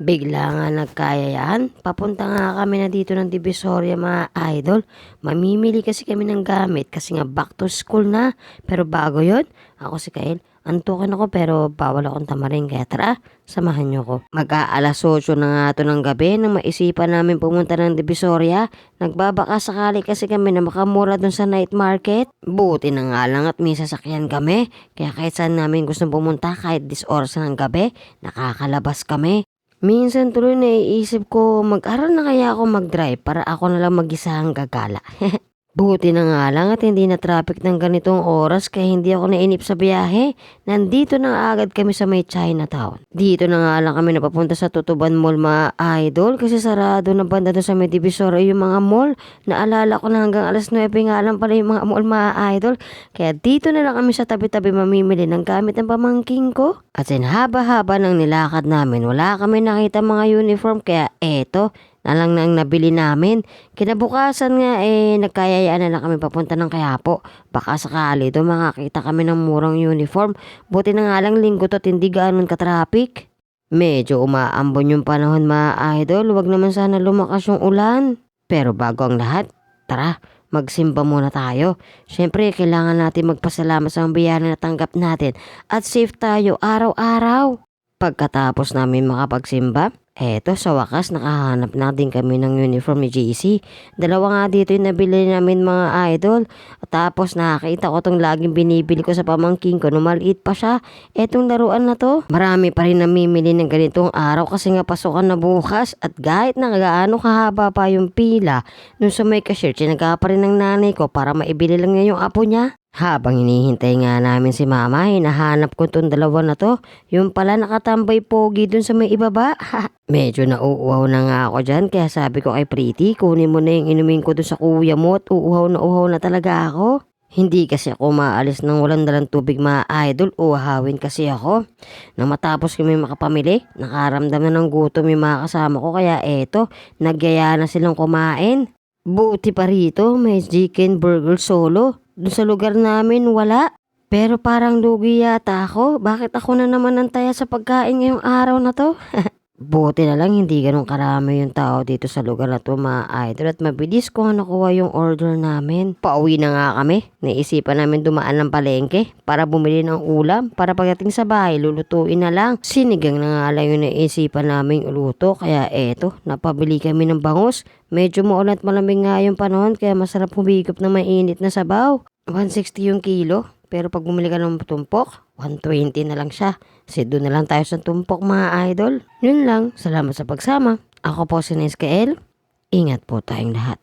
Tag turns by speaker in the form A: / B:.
A: Bigla nga nagkayayaan. Papunta nga kami na dito ng Divisoria mga idol. Mamimili kasi kami ng gamit kasi nga back to school na. Pero bago yon, ako si Kael. Antukin ako pero bawal akong tamarin kaya tara, samahan niyo ko. Mag-aalas 8 na nga to ng gabi nang maisipan namin pumunta ng Divisoria. Nagbabaka sakali kasi kami na makamura dun sa night market. Buti na nga lang at may sasakyan kami. Kaya kahit saan namin gustong pumunta kahit 10 oras ng gabi, nakakalabas kami. Minsan tuloy naiisip ko mag-aral na kaya ako mag-drive para ako na lang mag-isa ang gagala. Buti na nga lang at hindi na traffic ng ganitong oras kaya hindi ako nainip sa biyahe. Nandito na agad kami sa may Chinatown. Dito na nga lang kami napapunta sa Tutuban Mall mga idol kasi sarado na banda doon sa may Divisoria yung mga mall. Naalala ko na hanggang alas 9 nga lang pala yung mga mall mga idol. Kaya dito na lang kami sa tabi-tabi mamimili ng gamit ng pamangking ko. At haba-haba ng nilakad namin wala kami nakita mga uniform kaya eto na lang nang nabili namin. Kinabukasan nga nagkayayaan na lang kami papunta ng Quiapo. Baka sakali doon makakita kami ng murang uniform. Buti na nga lang linggo to hindi ganoon ka-traffic. Medyo umaambon yung panahon mga idol. Wag naman sana lumakas yung ulan. Pero bago ang lahat, tara, magsimba muna tayo. Siyempre, kailangan natin magpasalamat sa biyaya na natanggap natin at safe tayo araw-araw. Pagkatapos namin makapagsimba, eto sa wakas nakahanap na din kami ng uniform ni JC. Dalawa nga dito yung nabili namin mga idol. Tapos nakakita ko tong laging binibili ko sa pamangking ko nung maliit pa siya. Etong laruan na to. Marami pa rin namimili ng ganitong araw kasi nga pasukan na bukas. At kahit na gaano kahaba pa yung pila, nung sa may cashier, tinaga pa rin ng nanay ko para maibili lang niya yung apo niya. Habang hinihintay nga namin si mama, hinahanap ko tong dalawa na to. Yung pala nakatambay pogi dun sa may ibaba. Medyo nauuhaw na nga ako dyan kaya sabi ko kay Pretty, kunin mo na yung inumin ko dun sa kuya mo at uuhaw na talaga ako. Hindi kasi ako maalis ng walang dalang tubig mga idol, uhawin kasi ako. Nang matapos kami makapamili, nakaramdam na ng gutom yung mga kasama ko kaya eto, nagyaya na silang kumain. Buti pa rito, may chicken burger solo. Doon sa lugar namin wala. Pero parang lugi yata ako. Bakit ako na naman ang taya sa pagkain ngayong araw na to? Buti na lang hindi ganun karami yung tao dito sa lugar na to mga idol. At mabilis ko nakuha yung order namin. Pauwi na nga kami. Naisipan namin dumaan ng palengke para bumili ng ulam. Para pagdating sa bahay lulutuin na lang. Sinigang na nga lang yung naisipan namin uluto. Kaya eto, napabili kami ng bangus. Medyo maulan at malamig nga yung panahon kaya masarap humigop na mainit na sabaw. 160 yung kilo. Pero pag bumili ka ng tumpok, 120 na lang siya. Kasi doon na lang tayo sa tumpok mga idol. Yun lang. Salamat sa pagsama. Ako po si Nescael. Ingat po tayong lahat.